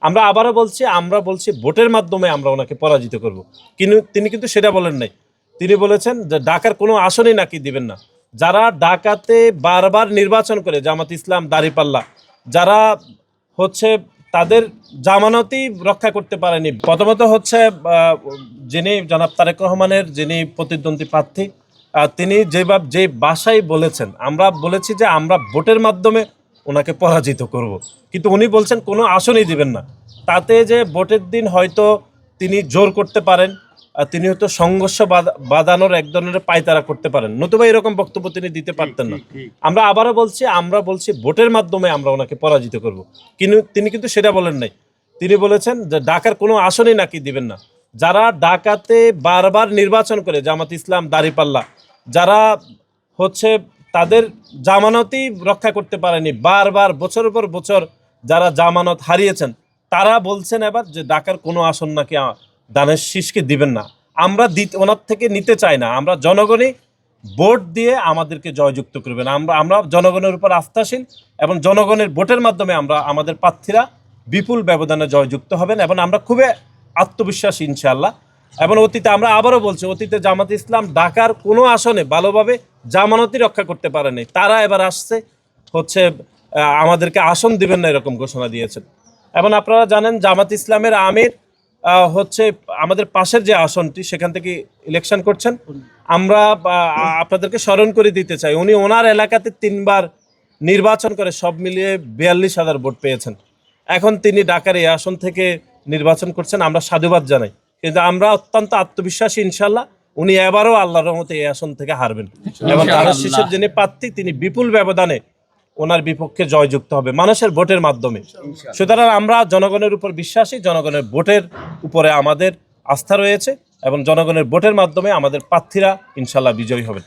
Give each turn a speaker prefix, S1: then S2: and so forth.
S1: আমরা আবারও বলছি, আমরা বলছি ভোটের মাধ্যমে আমরা ওনাকে পরাজিত করব। কিন্তু তিনি কিন্তু সেটা বলেন নাই। তিনি বলেছেন যে ঢাকার কোনো আসনই নাকি দিবেন না। যারা ঢাকাতে বারবার নির্বাচন করে জামাত ইসলাম, দাঁড়িপাল্লা, যারা হচ্ছে তাদের জামানতই রক্ষা করতে পারেনি। প্রথমত হচ্ছে যিনি জনাব তারেক রহমানের যিনি প্রতিদ্বন্দ্বী প্রার্থী, তিনি যে ভাষায় বলেছেন, আমরা বলেছি যে আমরা ভোটের মাধ্যমে ওনাকে পরাজিত করব। কিন্তু উনি বলছেন কোনো আসনই দিবেন না। তাতে যে ভোটের দিন হয়তো তিনি জোর করতে পারেন, তিনি হয়তো সংঘর্ষ বাঁধানোর এক ধরনের পায়তারা করতে পারেন, নতুবা এরকম বক্তব্য তিনি দিতে পারতেন না। আমরা আবারও বলছি, আমরা বলছি ভোটের মাধ্যমে আমরা ওনাকে পরাজিত করব। কিন্তু তিনি কিন্তু সেটা বলেন নাই। তিনি বলেছেন যে ঢাকার কোনো আসনই নাকি দিবেন না। যারা ঢাকাতে বারবার নির্বাচন করে জামাত ইসলাম, দাঁড়িপাল্লা, যারা হচ্ছে তাদের জামানতই রক্ষা করতে পারেনি, বারবার বছরের পর বছর যারা জামানত হারিয়েছেন, তারা বলছেন এবার যে ঢাকার কোনো আসন নাকি দানের শীষকে দিবেন না। আমরা ওনার থেকে নিতে চাই না। আমরা জনগণই ভোট দিয়ে আমাদেরকে জয়যুক্ত করবেন। আমরা জনগণের উপর আস্থাশীল এবং জনগণের ভোটের মাধ্যমে আমরা আমাদের প্রার্থীরা বিপুল ব্যবধানে জয়যুক্ত হবেন এবং আমরা খুবই আত্মবিশ্বাসী ইনশাআল্লাহ। এবং অতীতে আমরা আবারও বলছি, অতীতে জামাত ইসলাম ঢাকার কোনো আসনে ভালোভাবে জামানতই রক্ষা করতে পারেনি। তারা এবার আসছে হচ্ছে আমাদেরকে আসন দিবেন না এরকম ঘোষণা দিয়েছেন। এবং আপনারা জানেন জামাত ইসলামের আমির হচ্ছে আমাদের পাশের যে আসনটি সেখান থেকে ইলেকশন করছেন। আমরা আপনাদেরকে স্মরণ করে দিতে চাই, উনি ওনার এলাকাতে 3বার নির্বাচন করে সব মিলিয়ে 42,000 ভোট পেয়েছেন। এখন তিনি ঢাকার এই আসন থেকে নির্বাচন করছেন, আমরা সাধুবাদ জানাই। কিন্তু আমরা অত্যন্ত আত্মবিশ্বাসী ইনশাল্লাহ উনি এবারও আল্লাহর রহমতে এই আসন থেকে হারবেন এবং ধানের শীষের যিনি প্রার্থী তিনি বিপুল ব্যবধানে ওনার বিপক্ষে জয়যুক্ত হবে মানুষের ভোটের মাধ্যমে। সুতরাং আমরা জনগণের উপর বিশ্বাসী, জনগণের ভোটের উপরে আমাদের আস্থা রয়েছে এবং জনগণের ভোটের মাধ্যমে আমাদের প্রার্থীরা ইনশাল্লাহ বিজয়ী হবেন।